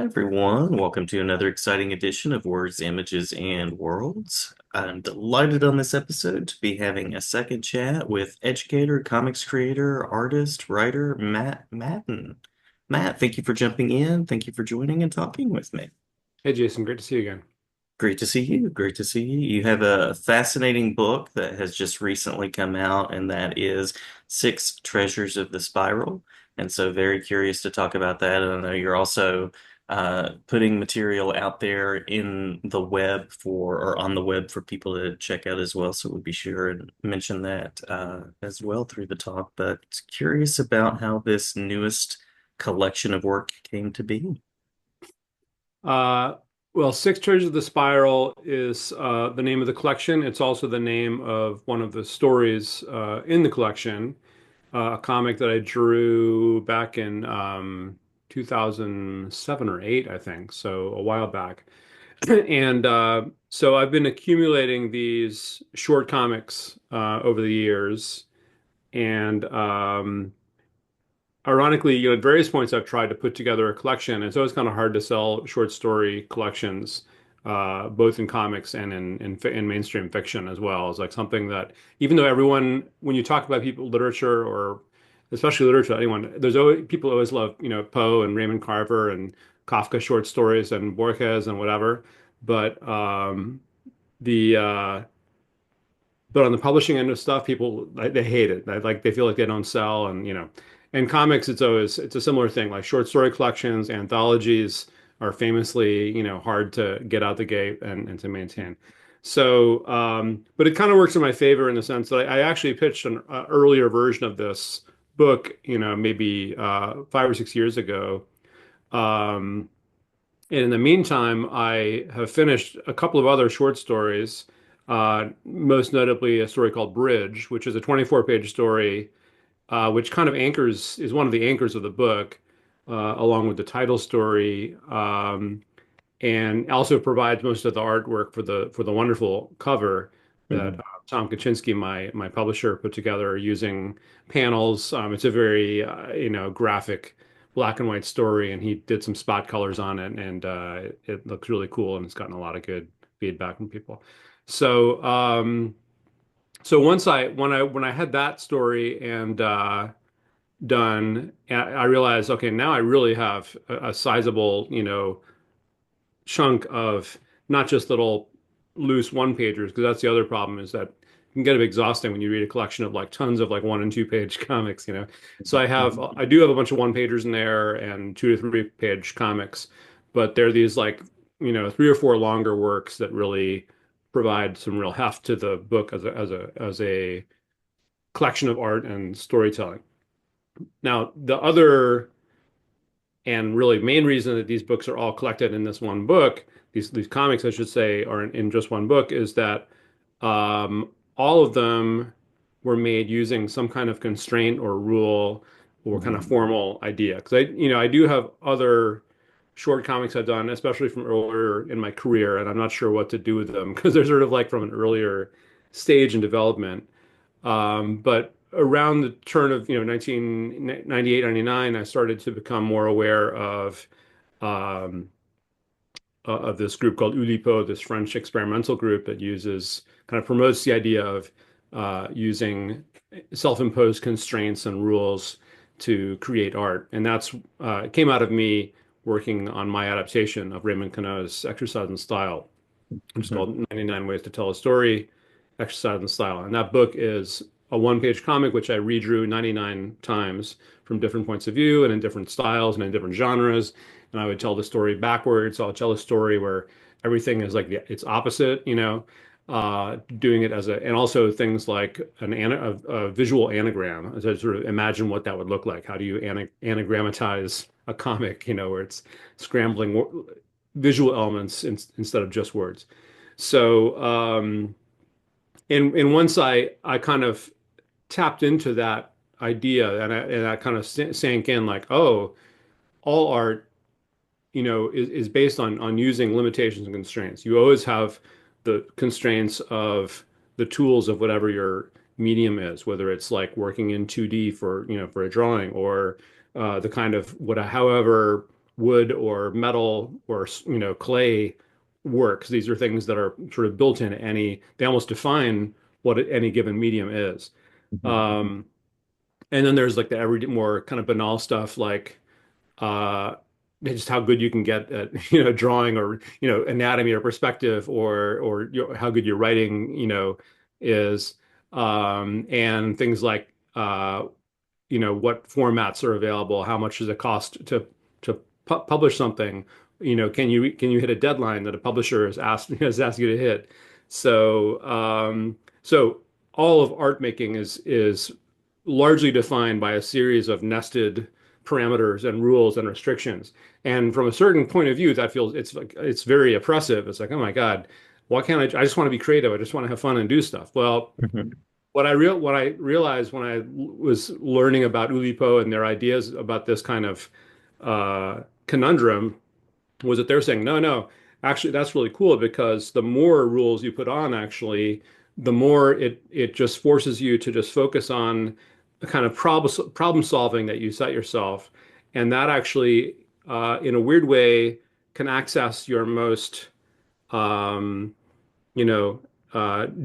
Everyone. Welcome to another exciting edition of Words, Images, and Worlds. I'm delighted on this episode to be having a second chat with educator, comics creator, artist, writer, Matt Madden. Matt, thank you for jumping in. Thank you for joining and talking with me. Hey Jason, great to see you again. Great to see you. Great to see you. You have a fascinating book that has just recently come out, and that is Six Treasures of the Spiral. And so, very curious to talk about that. And I know you're also putting material out there in the web or on the web for people to check out as well. So, we'll be sure and mention that as well through the talk. But curious about how this newest collection of work came to be. Uh, well, Six Treasures of the Spiral is the name of the collection. It's also the name of one of the stories in the collection, a comic that I drew back in 2007 or 8, I think, so a while back. And so I've been accumulating these short comics over the years, and ironically, at various points I've tried to put together a collection. It's always kind of hard to sell short story collections, both in comics and in mainstream fiction as well. It's like something that, even though everyone, when you talk about people, literature or especially literature, anyone, there's always people always love, Poe and Raymond Carver and Kafka short stories and Borges and whatever. But the but on the publishing end of stuff, people they hate it. Like they feel like they don't sell, and in comics, it's a similar thing. Like short story collections, anthologies are famously hard to get out the gate and to maintain. So, but it kind of works in my favor in the sense that I actually pitched an earlier version of this book, maybe 5 or 6 years ago. Um, and in the meantime, I have finished a couple of other short stories, most notably a story called Bridge, which is a 24-page story, which kind of is one of the anchors of the book, along with the title story, and also provides most of the artwork for the wonderful cover that Mhm. Tom Kaczynski, my publisher, put together using panels. It's a very graphic black and white story, and he did some spot colors on it, and it looks really cool, and it's gotten a lot of good feedback from people. So so when I had that story and done, I realized, okay, now I really have a sizable, chunk of not just little loose one pagers, because that's the other problem is that it can get a bit exhausting when you read a collection of like tons of like 1 and 2 page comics. So I do have a bunch of one pagers in there and 2 to 3 page comics, but they're these like, 3 or 4 longer works that really provide some real heft to the book as a collection of art and storytelling. Now, the other and really main reason that these books are all collected in this one book, these comics, I should say, are in just one book, is that all of them were made using some kind of constraint or rule or kind of Mhm. formal idea. Because I do have other short comics I've done, especially from earlier in my career, and I'm not sure what to do with them because they're sort of like from an earlier stage in development. But around the turn of 1998, 99, I started to become more aware um, of this group called Oulipo, this French experimental group that kind of promotes the idea of using self-imposed constraints and rules to create art. And that's it came out of me working on my adaptation of Raymond Queneau's Exercise in Style, which is Mhm. called 99 Ways to Tell a Story, Exercise in Style. And that book is a one-page comic which I redrew 99 times from different points of view and in different styles and in different genres. And I would tell the story backwards. So I'll tell a story where everything is like its opposite, doing it and also things like a visual anagram, to sort of imagine what that would look like. How do you anagrammatize a comic, where it's scrambling visual elements instead of just words. So, in once I kind of tapped into that idea and I kind of sank in like, oh, all art, is based on using limitations and constraints. You always have the constraints of the tools of whatever your medium is, whether it's like working in 2D for a drawing or the kind of however wood or metal or clay works. These are things that are sort of built in any. They almost define what any given medium is. Mhm. Um, and then there's like the every more kind of banal stuff like uh, just how good you can get at drawing or anatomy or perspective or how good your writing is and things like what formats are available, how much does it cost to publish something, can you hit a deadline that a publisher has asked you to hit. So all of art making is largely defined by a series of nested parameters and rules and restrictions. And from a certain point of view, that feels it's very oppressive. It's like, oh my God, why can't I just want to be creative. I just want to have fun and do stuff. Well, Mhm. what I realized when I was learning about Oulipo and their ideas about this kind of conundrum was that they're saying, no, no, actually, that's really cool because the more rules you put on, actually, the more it just forces you to just focus on the kind of problem solving that you set yourself, and that actually, in a weird way, can access your most um, you know,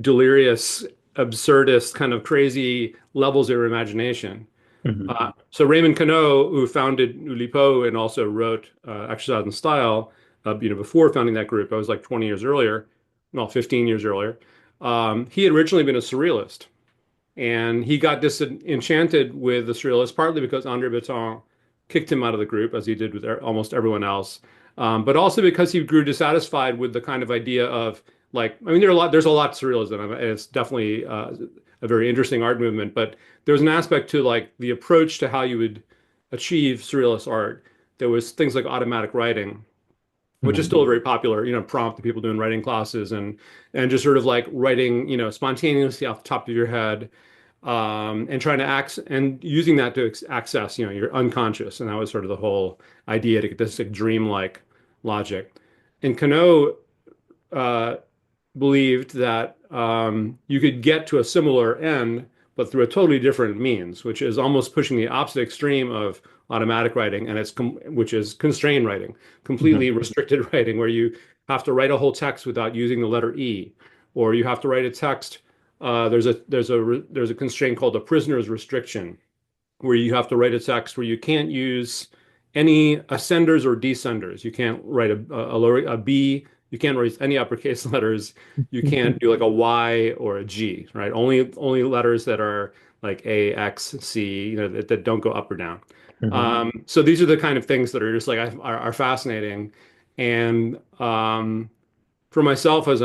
delirious, absurdist, kind of crazy levels of your imagination. Mhm. So Raymond Queneau, who founded Oulipo and also wrote Exercise in Style, before founding that group, I was like 20 years earlier, well, 15 years earlier. He had originally been a surrealist, and he got disenchanted with the surrealists partly because Andre Breton kicked him out of the group, as he did with almost everyone else, but also because he grew dissatisfied with the kind of idea of like, I mean, there's a lot to surrealism, and it's definitely a very interesting art movement, but there's an aspect to like the approach to how you would achieve surrealist art. There was things like automatic writing, which is Mhm. still a very popular, prompt that people do in writing classes, and just sort of like writing, spontaneously off the top of your head, and trying to access and using that to access, your unconscious, and that was sort of the whole idea to get this like dreamlike logic. And Kano uh, believed that you could get to a similar end, but through a totally different means, which is almost pushing the opposite extreme of automatic writing, and which is constrained writing, completely Mhm. restricted writing, where you have to write a whole text without using the letter E, or you have to write a text. There's a constraint called the prisoner's restriction, where you have to write a text where you can't use any ascenders or descenders. You can't write a B. You can't write any uppercase letters. You can't do like a Y or a G, right? Only letters that are like A, X, C, that don't go up or down. Mhm. So these are the kind of things that are just like are fascinating. And for myself as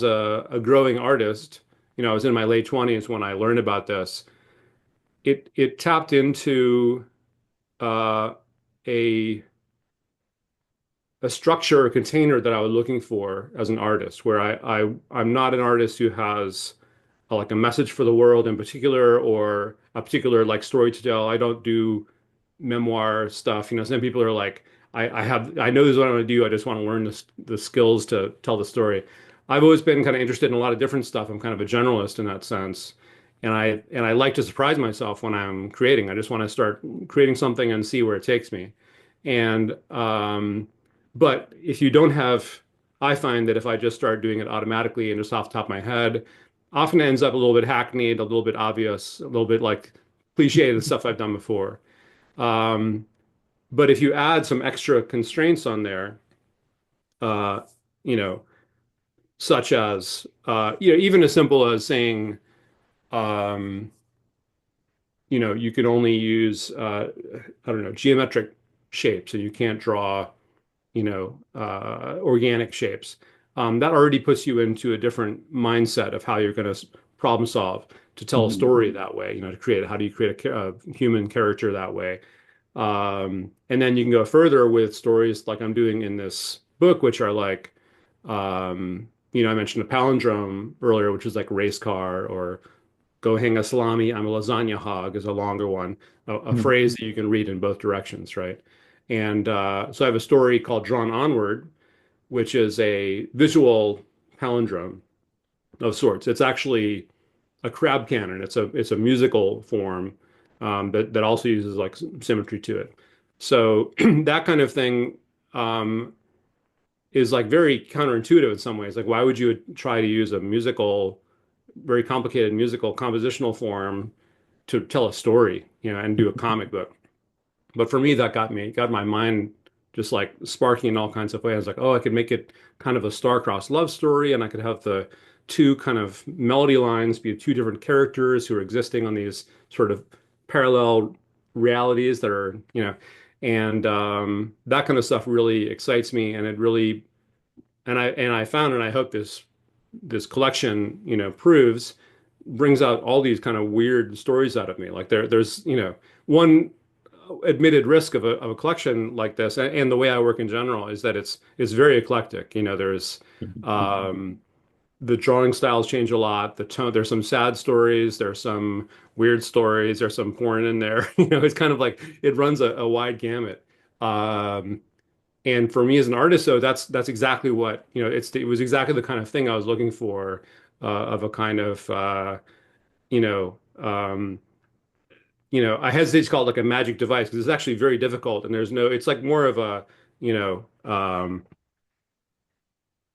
a growing artist, I was in my late 20s when I learned about this. It tapped into uh, a a structure or container that I was looking for as an artist, where I'm not an artist who has like a message for the world in particular or a particular like story to tell. I don't do memoir stuff. Some people are like, I know this is what I want to do. I just want to learn the skills to tell the story. I've always been kind of interested in a lot of different stuff. I'm kind of a generalist in that sense. And I like to surprise myself when I'm creating. I just want to start creating something and see where it takes me. And but if you don't have, I find that if I just start doing it automatically and just off the top of my head, often ends up a little bit hackneyed, a little bit obvious, a little bit like cliche, the stuff I've done before. Um, but if you add some extra constraints on there, uh, you know, such as even as simple as saying, um, you can only use I don't know, geometric shapes, and you can't draw organic shapes. That already puts you into a different mindset of how you're going to problem solve to tell a Mhm. story that way, to create, how do you create a human character that way? And then you can go further with stories like I'm doing in this book, which are like, I mentioned a palindrome earlier, which is like race car, or go hang a salami, I'm a lasagna hog is a longer one, a Mhm. phrase that you can read in both directions, right? And so I have a story called Drawn Onward, which is a visual palindrome of sorts. It's actually a crab canon. It's a musical form that also uses like symmetry to it. So that kind of thing um, is like very counterintuitive in some ways. Like, why would you try to use a musical, very complicated musical compositional form to tell a story, and do a comic book? But for me, that got my mind just like sparking in all kinds of ways. I was like, oh, I could make it kind of a star-crossed love story, and I could have the two kind of melody lines be two different characters who are existing on these sort of parallel realities that are, and that kind of stuff really excites me, and it really, and I found, and I hope this collection, proves, brings out all these kind of weird stories out of me. Like there's, one admitted risk of a collection like this, and the way I work in general is that it's very eclectic. There's um, the drawing styles change a lot. The tone, there's some sad stories, there's some weird stories, there's some porn in there. It's kind of like it runs a wide gamut. Um, and for me as an artist, so that's exactly what, it was exactly the kind of thing I was looking for, of a kind of you know, um, I hesitate to call it like a magic device because it's actually very difficult, and it's like more of a, you know,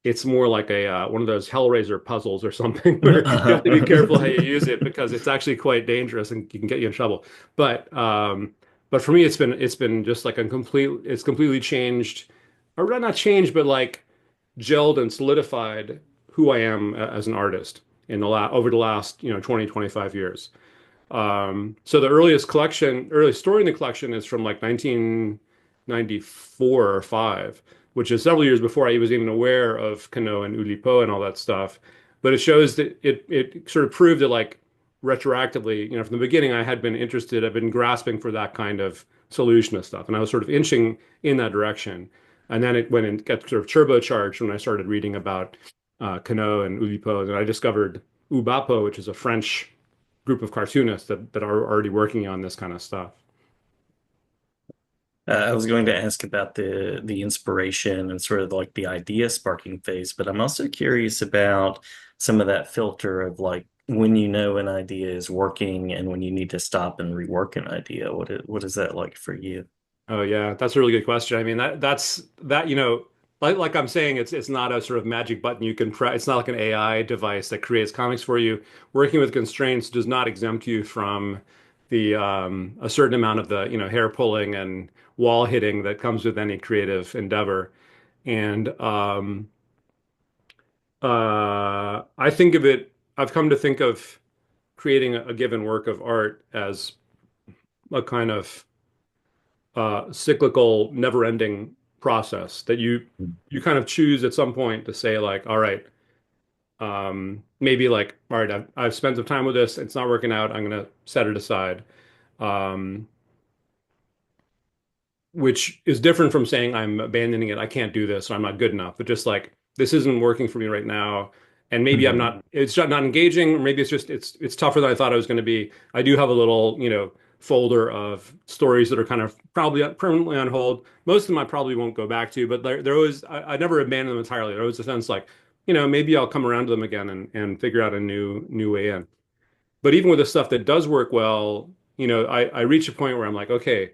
it's more like a one of those Hellraiser puzzles or something where you have to be careful how you use it because it's actually quite dangerous and can get you in trouble. But for me, it's been just like it's completely changed, or not changed, but like gelled and solidified who I am as an artist in the over the last, 20, 25 years. So the earliest story in the collection is from like 1994 or 5, which is several years before I was even aware of Kano and Oulipo and all that stuff. But it shows that it sort of proved that, like, retroactively, from the beginning, I've been grasping for that kind of solutionist stuff, and I was sort of inching in that direction. And then it went and got sort of turbocharged when I started reading about Kano and Oulipo, and I discovered Ubapo, which is a French group of cartoonists that are already working on this kind of stuff. I was going to ask about the inspiration and sort of like the idea sparking phase, but I'm also curious about some of that filter of like when you know an idea is working and when you need to stop and rework an idea. What is that like for you? Oh yeah, that's a really good question. I mean, that's that, like I'm saying, it's not a sort of magic button you can press. It's not like an AI device that creates comics for you. Working with constraints does not exempt you from the a certain amount of the, hair pulling and wall hitting that comes with any creative endeavor. And I think of it, I've come to think of creating a given work of art as a kind of cyclical, never-ending process that you kind of choose at some point to say, like, all right, maybe, like, all right, I've spent some time with this, it's not working out, I'm gonna set it aside. Um, which is different from saying I'm abandoning it. I can't do this, or I'm not good enough. But just like, this isn't working for me right now, and maybe I'm Mhm. not. It's not engaging, or maybe it's tougher than I thought it was going to be. I do have a little, folder of stories that are kind of probably permanently on hold. Most of them I probably won't go back to, but there always, I never abandon them entirely. There was a sense like, maybe I'll come around to them again and figure out a new way in. But even with the stuff that does work well, I reach a point where I'm like, okay,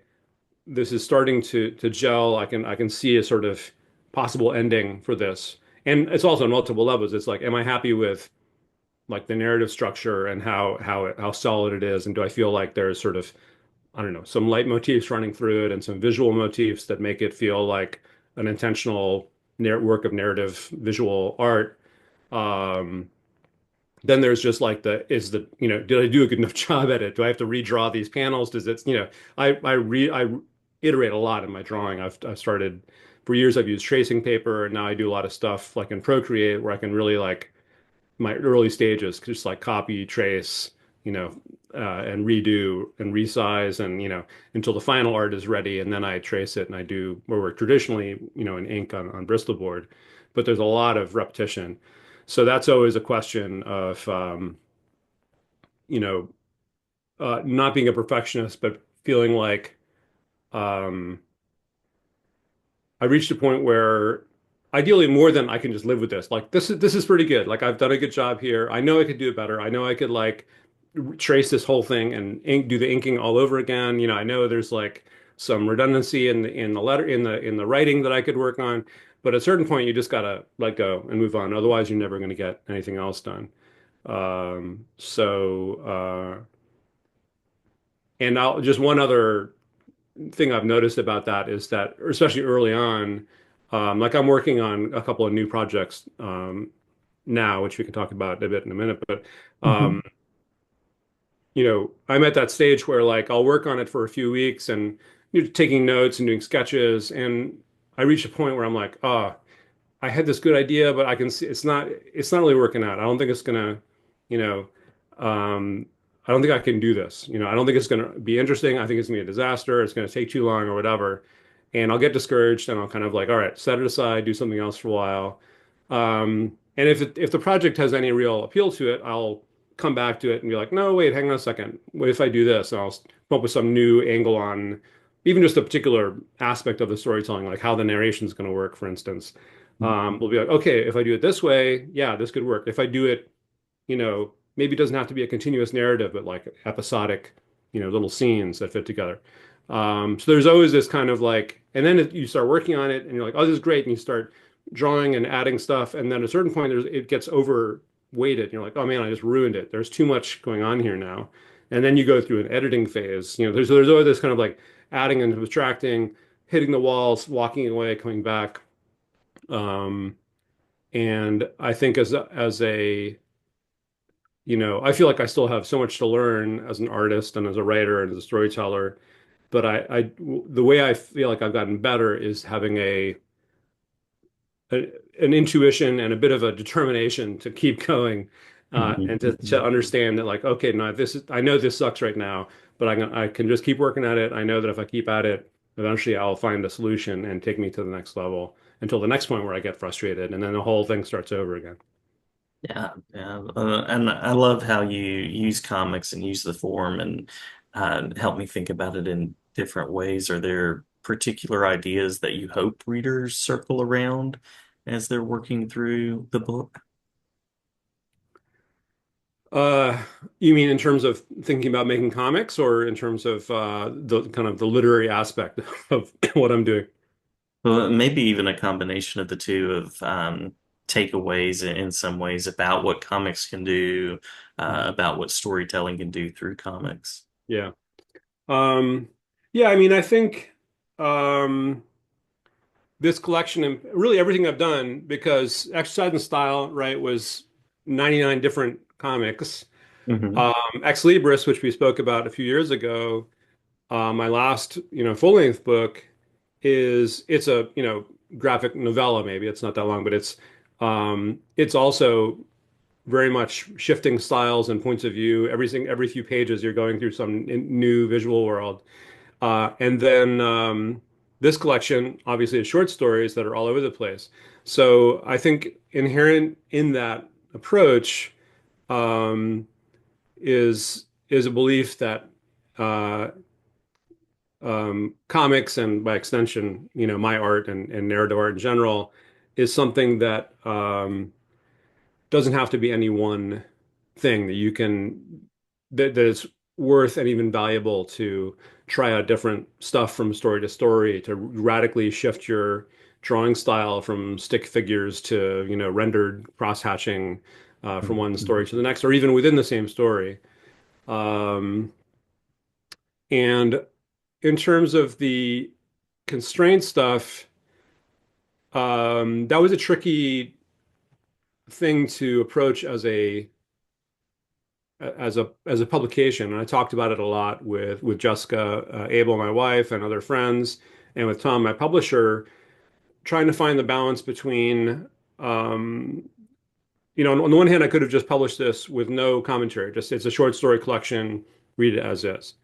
this is starting to gel. I can see a sort of possible ending for this. And it's also on multiple levels. It's like, am I happy with, like, the narrative structure and how solid it is? And do I feel like there's sort of, I don't know, some light motifs running through it and some visual motifs that make it feel like an intentional work of narrative visual art? Um, then there's just like did I do a good enough job at it? Do I have to redraw these panels? Does it, I iterate a lot in my drawing. I've started, for years I've used tracing paper, and now I do a lot of stuff like in Procreate where I can really, like, my early stages, just like copy, trace, and redo and resize, and, until the final art is ready, and then I trace it and I do more work traditionally, in ink on Bristol board. But there's a lot of repetition. So that's always a question of, you know, not being a perfectionist, but feeling like, um, I reached a point where ideally more than I can just live with this. Like, this is pretty good. Like, I've done a good job here. I know I could do it better. I know I could, like, trace this whole thing and do the inking all over again. I know there's, like, some redundancy in the letter in the writing that I could work on. But at a certain point, you just gotta let go and move on. Otherwise, you're never going to get anything else done. And I'll just one other thing I've noticed about that is that, especially early on, like I'm working on a couple of new projects now, which we can talk about a bit in a minute. But Hmm. um, I'm at that stage where like I'll work on it for a few weeks and taking notes and doing sketches, and I reach a point where I'm like, oh, I had this good idea, but I can see it's not really working out. I don't think it's gonna, you know, um, I don't think I can do this. I don't think it's gonna be interesting. I think it's gonna be a disaster. It's gonna take too long or whatever. And I'll get discouraged and I'll kind of like, all right, set it aside, do something else for a while. And if the project has any real appeal to it, I'll come back to it and be like, no, wait, hang on a second. What if I do this? And I'll come up with some new angle on even just a particular aspect of the storytelling, like how the narration is going to work, for instance. We'll be like, okay, if I do it this way, yeah, this could work. If I do it, maybe it doesn't have to be a continuous narrative, but like episodic, little scenes that fit together. So there's always this kind of like, and then you start working on it and you're like, oh, this is great. And you start drawing and adding stuff. And then at a certain point, it gets overweighted. You're like, oh man, I just ruined it. There's too much going on here now. And then you go through an editing phase. There's always this kind of like adding and subtracting, hitting the walls, walking away, coming back. Um, and I think I feel like I still have so much to learn as an artist and as a writer and as a storyteller. But the way I feel like I've gotten better is having a an intuition and a bit of a determination to keep going, and to Hmm. understand that like, okay, no, I know this sucks right now, but I can just keep working at it. I know that if I keep at it, eventually I'll find a solution and take me to the next level until the next point where I get frustrated, and then the whole thing starts over again. Yeah, yeah, and I love how you use comics and use the form and help me think about it in different ways. Are there particular ideas that you hope readers circle around as they're working through the book? Uh, you mean in terms of thinking about making comics, or in terms of the kind of the literary aspect of what I'm doing? Well, maybe even a combination of the two of takeaways in some ways about what comics can do, about what storytelling can do through comics. Yeah. Um, yeah, I mean, I think this collection and really everything I've done, because Exercise in Style, right, was 99 different comics. Hmm. Ex Libris, which we spoke about a few years ago, my last, full-length book it's a, graphic novella, maybe it's not that long, but it's also very much shifting styles and points of view. Every few pages, you're going through some new visual world. And then this collection, obviously, is short stories that are all over the place. So I think inherent in that approach um, is a belief that uh, comics and by extension, my art and narrative art in general is something that doesn't have to be any one thing that is worth and even valuable to try out different stuff from story to story to radically shift your drawing style from stick figures to rendered cross-hatching from one story to the next or even within the same story. Um, and in terms of the constraint stuff, that was a tricky thing to approach as a publication, and I talked about it a lot with Jessica Abel, my wife, and other friends, and with Tom, my publisher, trying to find the balance between, um, on the one hand, I could have just published this with no commentary, just it's a short story collection, read it as is.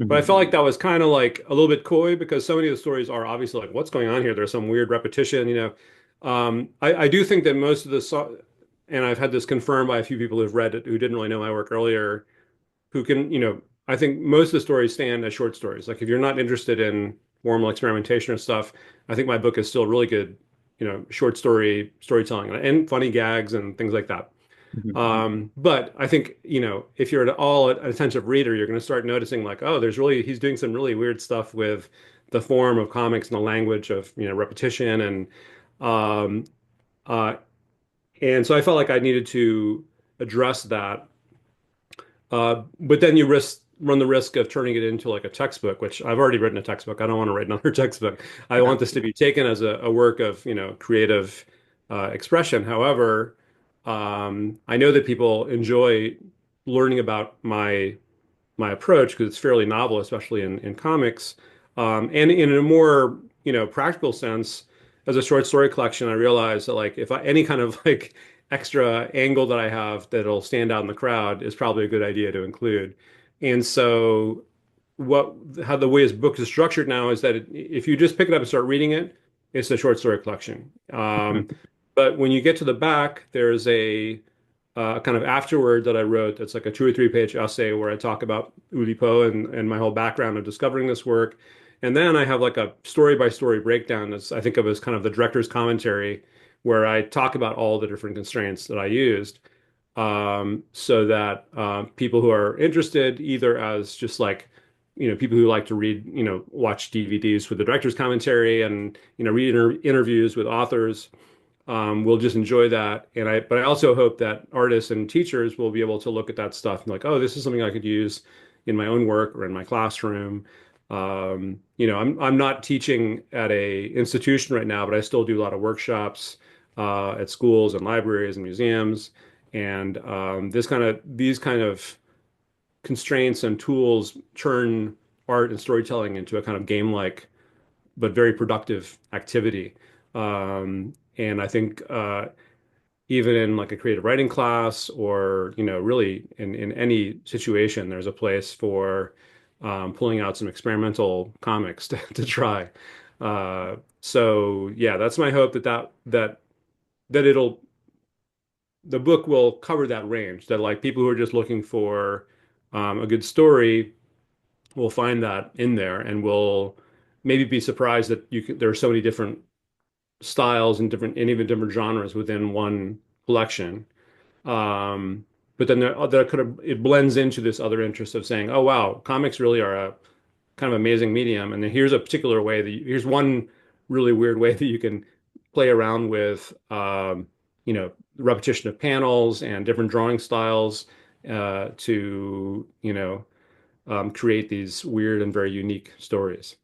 But I Hmm. felt like that was kind of like a little bit coy because so many of the stories are obviously like, what's going on here? There's some weird repetition. I do think that most of and I've had this confirmed by a few people who've read it who didn't really know my work earlier, who can, I think most of the stories stand as short stories. Like if you're not interested in formal experimentation or stuff, I think my book is still really good, short storytelling and funny gags and things like that. But I think, if you're at all an attentive reader, you're going to start noticing like, oh, he's doing some really weird stuff with the form of comics and the language of, repetition um, uh, and so I felt like I needed to address that. But then you run the risk of turning it into like a textbook, which I've already written a textbook. I don't want to write another textbook. I want this to be taken as a work of, creative expression. However, I know that people enjoy learning about my approach because it's fairly novel, especially in comics. And in a more, practical sense, as a short story collection, I realized that like if any kind of like extra angle that I have that'll stand out in the crowd is probably a good idea to include. And so what how the way his book is structured now is that if you just pick it up and start reading it, it's a short story collection. But when you get to the back, there's a kind of afterword that I wrote that's like a 2 or 3 page essay where I talk about Oulipo and my whole background of discovering this work. And then I have like a story by story breakdown that's I think of as kind of the director's commentary, where I talk about all the different constraints that I used, so that people who are interested, either as just like, people who like to read, watch DVDs with the director's commentary and, read interviews with authors, will just enjoy that. But I also hope that artists and teachers will be able to look at that stuff and like, oh, this is something I could use in my own work or in my classroom. I'm not teaching at a institution right now, but I still do a lot of workshops at schools and libraries and museums. And these kind of constraints and tools turn art and storytelling into a kind of game-like but very productive activity. And I think even in like a creative writing class or, really in any situation, there's a place for pulling out some experimental comics to try. So yeah, that's my hope that the book will cover that range, that like people who are just looking for a good story will find that in there and will maybe be surprised that there are so many different styles and even different genres within one collection. Um, but then there could have it blends into this other interest of saying, oh wow, comics really are a kind of amazing medium. And then here's a particular way here's one really weird way that you can play around with repetition of panels and different drawing styles to create these weird and very unique stories.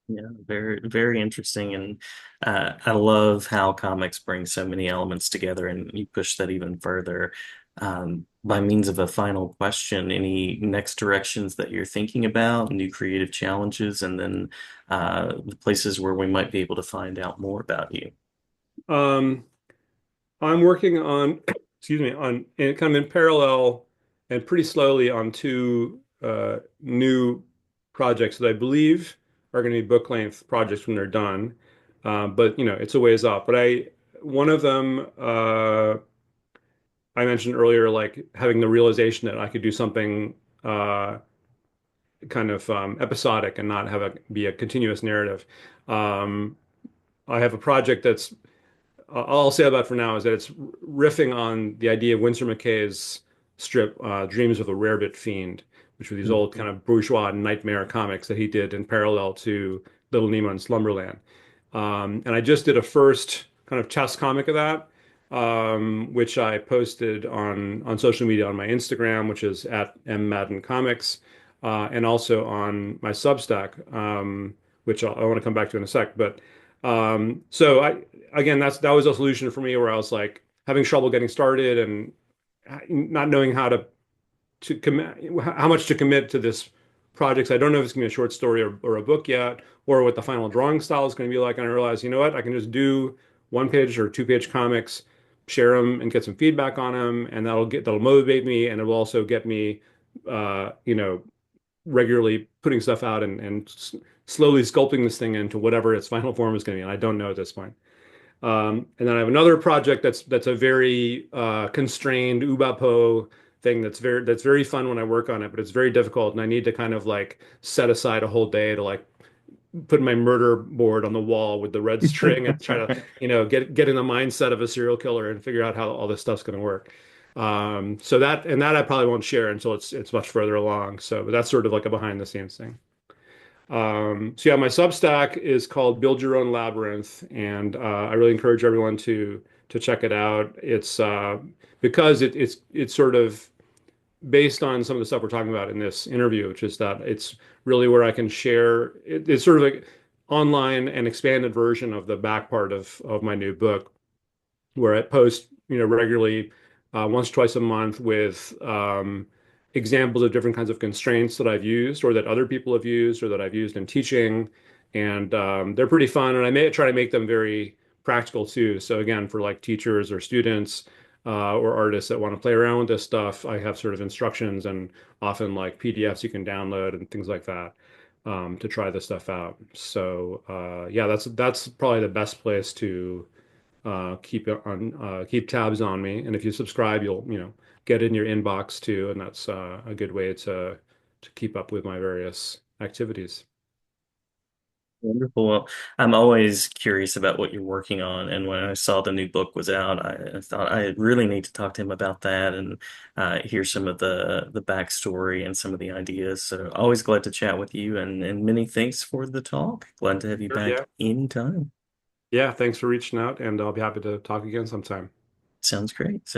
Yeah, very, very interesting. And I love how comics bring so many elements together and you push that even further. By means of a final question, any next directions that you're thinking about, new creative challenges, and then the places where we might be able to find out more about you? Um, I'm working on, excuse me, kind of in parallel and pretty slowly on two new projects that I believe are going to be book length projects when they're done. But it's a ways off. But one of them, I mentioned earlier, like having the realization that I could do something uh, kind of episodic and not have it be a continuous narrative. Um, I have a project that's all I'll say about it for now is that it's riffing on the idea of Winsor McCay's strip, Dreams of a Rarebit Fiend, which were these old kind of bourgeois nightmare comics that he did in parallel to Little Nemo and Slumberland. And I just did a first kind of test comic of that, which I posted on social media on my Instagram, which is at M Madden Comics, and also on my Substack, which I want to come back to in a sec. But so I again, that was a solution for me where I was like having trouble getting started and not knowing to commit, how much to commit to this project. So I don't know if it's going to be a short story or a book yet, or what the final drawing style is going to be like. And I realized, you know what, I can just do 1 page or 2 page comics, share them, and get some feedback on them, and that'll motivate me, and it will also get me, uh, you know, regularly putting stuff out and slowly sculpting this thing into whatever its final form is going to be. And I don't know at this point. And then I have another project that's a very constrained Ubapo thing that's very fun when I work on it, but it's very difficult, and I need to kind of like set aside a whole day to like put my murder board on the wall with the red string and try to get in the mindset of a serial killer and figure out how all this stuff's going to work. So that I probably won't share until it's much further along. So, but that's sort of like a behind the scenes thing. So yeah, my Substack is called Build Your Own Labyrinth, and I really encourage everyone to check it out. It's because it's sort of based on some of the stuff we're talking about in this interview, which is that it's really where I can share. It's sort of like online and expanded version of the back part of my new book, where I post, regularly, once, twice a month with examples of different kinds of constraints that I've used or that other people have used or that I've used in teaching. And they're pretty fun. And I may try to make them very practical too. So again, for like teachers or students or artists that want to play around with this stuff, I have sort of instructions and often like PDFs you can download and things like that to try this stuff out. So yeah, that's probably the best place to keep tabs on me. And if you subscribe, you'll get in your inbox too, and that's a good way to keep up with my various activities. Wonderful. Well, I'm always curious about what you're working on, and when I saw the new book was out, I thought I really need to talk to him about that and hear some of the backstory and some of the ideas. So always glad to chat with you, and many thanks for the talk. Glad to have you Sure. back Yeah. anytime. Yeah. Thanks for reaching out, and I'll be happy to talk again sometime. Sounds great.